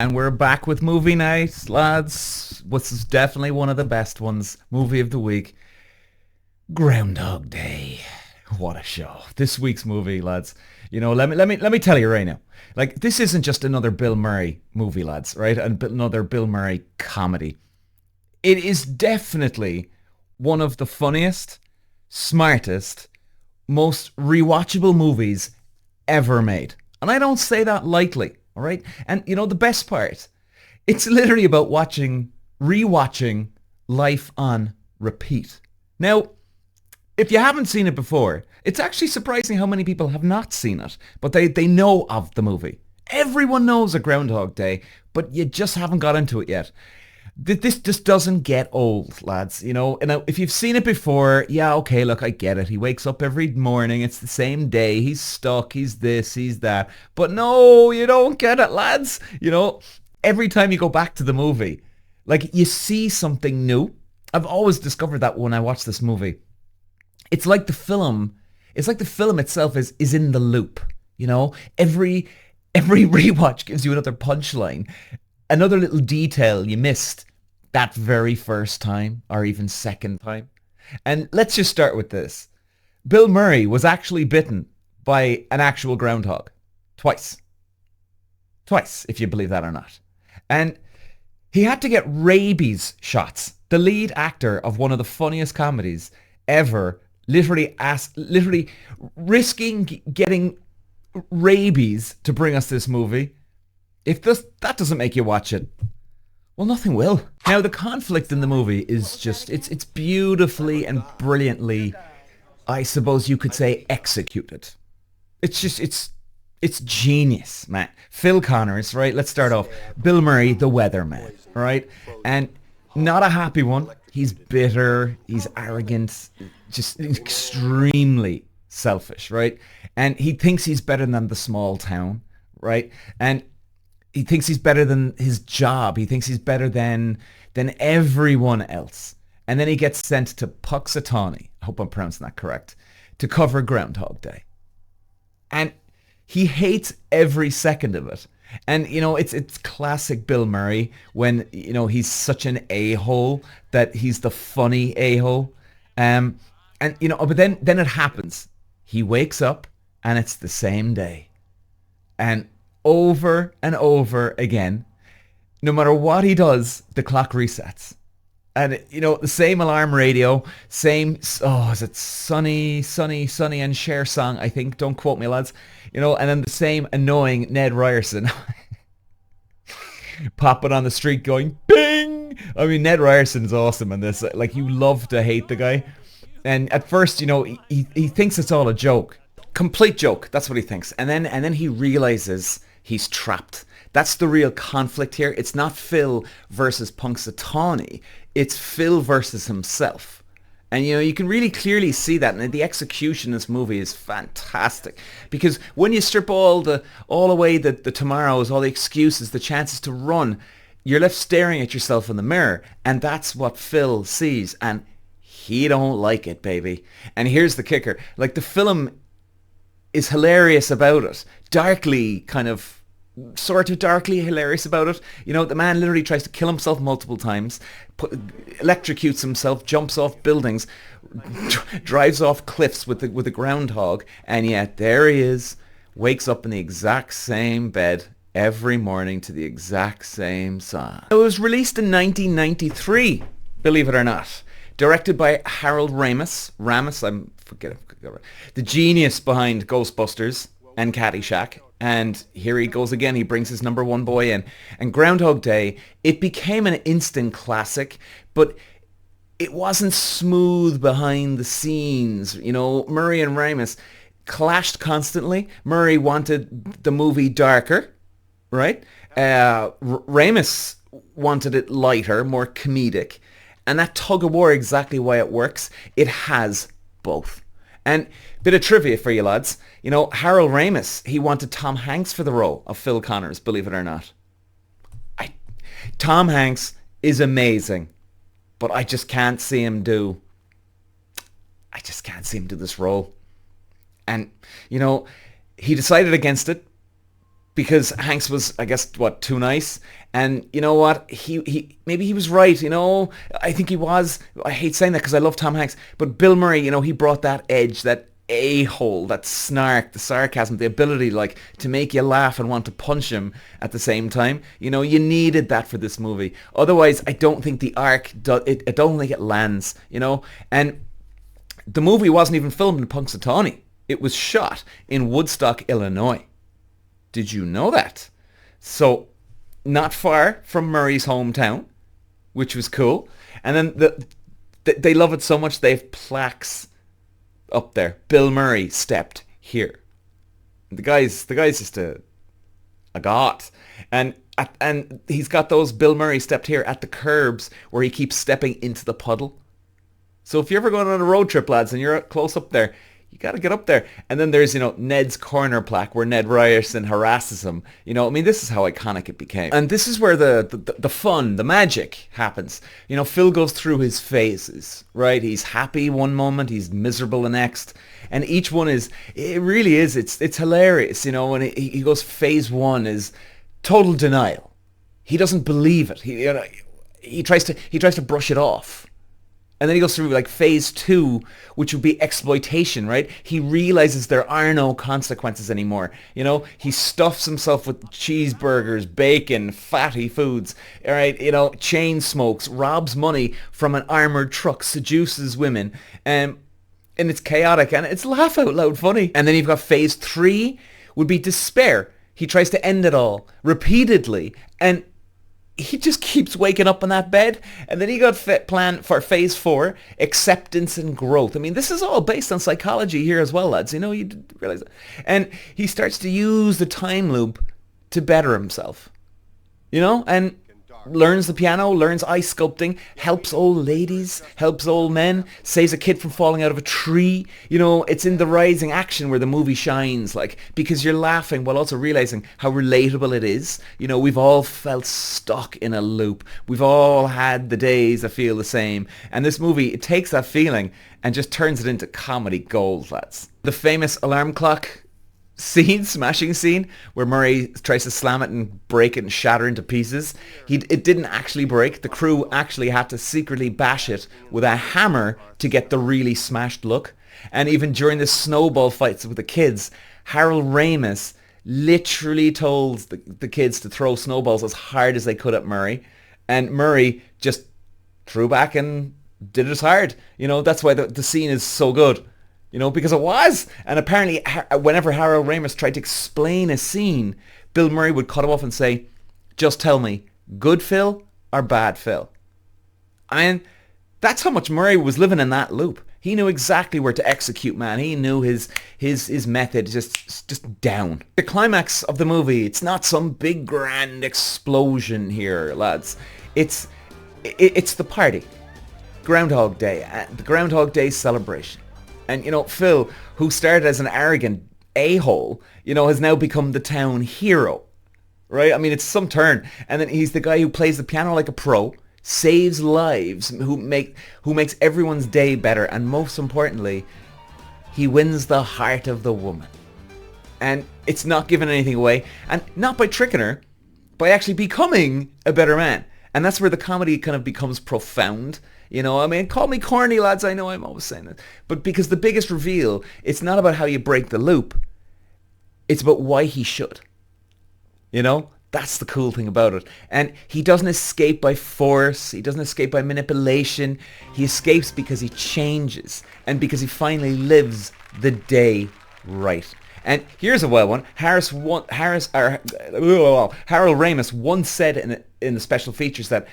And we're back with movie night, lads. This is definitely one of the best ones. Movie of the week, Groundhog Day. What a show! This week's movie, lads. Let me tell you right now. Like, this isn't just another Bill Murray movie, lads, right? And another Bill Murray comedy. It is definitely one of the funniest, smartest, most rewatchable movies ever made. And I don't say that lightly, all right? And the best part, it's literally about rewatching life on repeat. Now, if you haven't seen it before, it's actually surprising how many people have not seen it, but they know of the movie. Everyone knows a Groundhog Day, but you just haven't got into it yet. This just doesn't get old, lads. And if you've seen it before, yeah, okay, look, I get it. He wakes up every morning. It's the same day. He's stuck. He's this, he's that. But no, you don't get it, lads. Every time you go back to the movie, like, you see something new. I've always discovered that when I watch this movie. It's like the film itself is in the loop. Every rewatch gives you another punchline, another little detail you missed that very first time or even second time. And let's just start with this. Bill Murray was actually bitten by an actual groundhog. Twice. Twice, if you believe that or not. And he had to get rabies shots. The lead actor of one of the funniest comedies ever literally risking getting rabies to bring us this movie. If that doesn't make you watch it, well, nothing will. Now, the conflict in the movie is just, it's beautifully and brilliantly, I suppose you could say, executed. It's genius, man. Phil Connors, right? Let's start off. Bill Murray, the weatherman, right? And not a happy one. He's bitter, he's arrogant, just extremely selfish, right? And he thinks he's better than the small town, right? And he thinks he's better than his job. He thinks he's better than everyone else. And then he gets sent to Puxatawny, I hope I'm pronouncing that correct, to cover Groundhog Day. And he hates every second of it. And, it's classic Bill Murray when, he's such an a-hole that he's the funny a-hole. But then it happens. He wakes up and it's the same day. And over and over again, no matter what he does, the clock resets. And, the same alarm radio, is it Sunny and Cher song, I think, don't quote me, lads. And then the same annoying Ned Ryerson popping on the street going, bing! I mean, Ned Ryerson's awesome in this. Like, you love to hate the guy. And at first, he thinks it's all a joke. Complete joke, that's what he thinks. And then he realizes he's trapped. That's the real conflict here. It's not Phil versus Punxsutawney. It's Phil versus himself. And, you can really clearly see that. And the execution in this movie is fantastic. Because when you strip all away the tomorrows, all the excuses, the chances to run, you're left staring at yourself in the mirror. And that's what Phil sees. And he don't like it, baby. And here's the kicker. Like, the film is hilarious about it. Sort of darkly hilarious about it. The man literally tries to kill himself multiple times, electrocutes himself, jumps off buildings, drives off cliffs with a groundhog, and yet there he is, wakes up in the exact same bed every morning to the exact same song. It was released in 1993, believe it or not. Directed by Harold Ramis, the genius behind Ghostbusters and Caddyshack. And here he goes again. He brings his number one boy in. And Groundhog Day, it became an instant classic, but it wasn't smooth behind the scenes. Murray and Ramis clashed constantly. Murray wanted the movie darker, right? Ramis wanted it lighter, more comedic. And that tug of war, exactly why it works. It has both. And bit of trivia for you lads. Harold Ramis, he wanted Tom Hanks for the role of Phil Connors, believe it or not. Tom Hanks is amazing, but I just can't see him do this role. And, he decided against it because Hanks was, I guess, what, too nice. And you know what? He maybe he was right. I think he was. I hate saying that because I love Tom Hanks, but Bill Murray, he brought that edge, that a-hole, that snark, the sarcasm, the ability like to make you laugh and want to punch him at the same time. You needed that for this movie. Otherwise, I don't think the arc I don't think it lands. And the movie wasn't even filmed in Punxsutawney. It was shot in Woodstock, Illinois. Did you know that? So, not far from Murray's hometown, which was cool. And then they love it so much they have plaques up there. Bill Murray stepped here. The guy's just a god. And he's got those Bill Murray stepped here at the curbs where he keeps stepping into the puddle. So if you're ever going on a road trip, lads, and you're close up there, you got to get up there. And then there's, Ned's corner plaque where Ned Ryerson harasses him. This is how iconic it became. And this is where the fun, the magic happens. Phil goes through his phases, right? He's happy one moment, he's miserable the next. And each one it's hilarious, when he goes, phase one is total denial. He doesn't believe it. He tries to brush it off. And then he goes through like phase two, which would be exploitation, right? He realizes there are no consequences anymore. He stuffs himself with cheeseburgers, bacon, fatty foods, all right? Chain smokes, robs money from an armored truck, seduces women, and it's chaotic and it's laugh out loud funny. And then you've got phase three would be despair. He tries to end it all repeatedly, and he just keeps waking up in that bed. And then he got planned for phase four, acceptance and growth. This is all based on psychology here as well, lads. You didn't realize that. And he starts to use the time loop to better himself. And learns the piano, learns ice sculpting, helps old ladies, helps old men, saves a kid from falling out of a tree. It's in the rising action where the movie shines, because you're laughing while also realizing how relatable it is. We've all felt stuck in a loop. We've all had the days that feel the same. And this movie, it takes that feeling and just turns it into comedy gold, lads. The famous alarm clock smashing scene where Murray tries to slam it and break it and shatter into pieces. It didn't actually break. The crew actually had to secretly bash it with a hammer to get the really smashed look. And even during the snowball fights with the kids, Harold Ramis literally told the kids to throw snowballs as hard as they could at Murray. And Murray just threw back and did it as hard. That's why the scene is so good. Because it was. And apparently, whenever Harold Ramis tried to explain a scene, Bill Murray would cut him off and say, just tell me, good Phil or bad Phil? And that's how much Murray was living in that loop. He knew exactly where to execute, man. He knew his method just down. The climax of the movie, it's not some big grand explosion here, lads. It's the party. Groundhog Day. The Groundhog Day celebration. And, Phil, who started as an arrogant a-hole, has now become the town hero, right? It's some turn. And then he's the guy who plays the piano like a pro, saves lives, who makes everyone's day better. And most importantly, he wins the heart of the woman. And it's not giving anything away. And not by tricking her, by actually becoming a better man. And that's where the comedy kind of becomes profound. Call me corny, lads. I know I'm always saying it. But because the biggest reveal, it's not about how you break the loop. It's about why he should. That's the cool thing about it. And he doesn't escape by force. He doesn't escape by manipulation. He escapes because he changes. And because he finally lives the day right. And here's a wild one. Harold Ramis once said in the special features that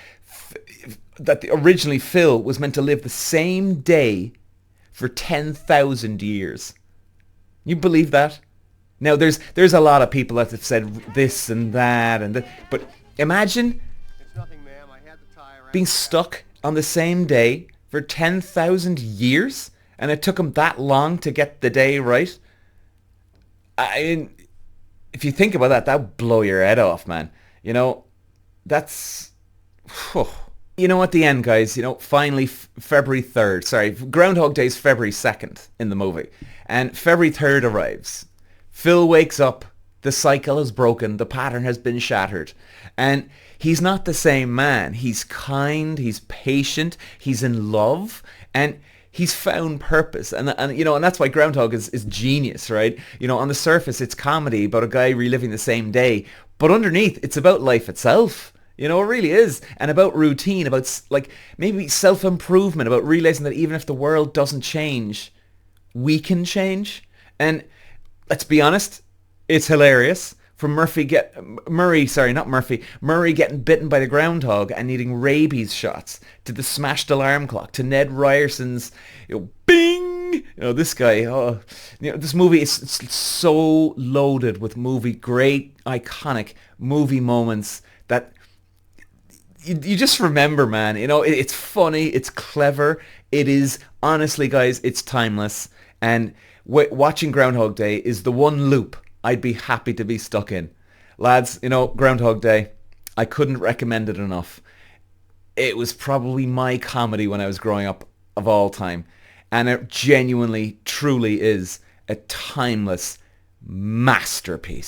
originally Phil was meant to live the same day for 10,000 years. You believe that? Now, there's a lot of people that have said this and that, but imagine being stuck on the same day for 10,000 years, and it took him that long to get the day right. If you think about that would blow your head off, man. That's... Whew. At the end, guys, finally February 3rd. Sorry, Groundhog Day is February 2nd in the movie. And February 3rd arrives. Phil wakes up The cycle is broken. The pattern has been shattered. And he's not the same man. He's kind. He's patient. He's in love. And he's found purpose. And that's why Groundhog is genius, right? On the surface, it's comedy about a guy reliving the same day. But underneath, it's about life itself. It really is. And about routine, about like maybe self-improvement, about realizing that even if the world doesn't change, we can change. And let's be honest, it's hilarious. From Murray getting bitten by the groundhog and needing rabies shots, to the smashed alarm clock, to Ned Ryerson's, bing! This guy, this movie is it's so loaded with great, iconic movie moments that you just remember, man. It's funny, it's clever, it is, honestly, guys, it's timeless. And watching Groundhog Day is the one loop I'd be happy to be stuck in. Lads, Groundhog Day, I couldn't recommend it enough. It was probably my comedy when I was growing up of all time. And it genuinely, truly is a timeless masterpiece.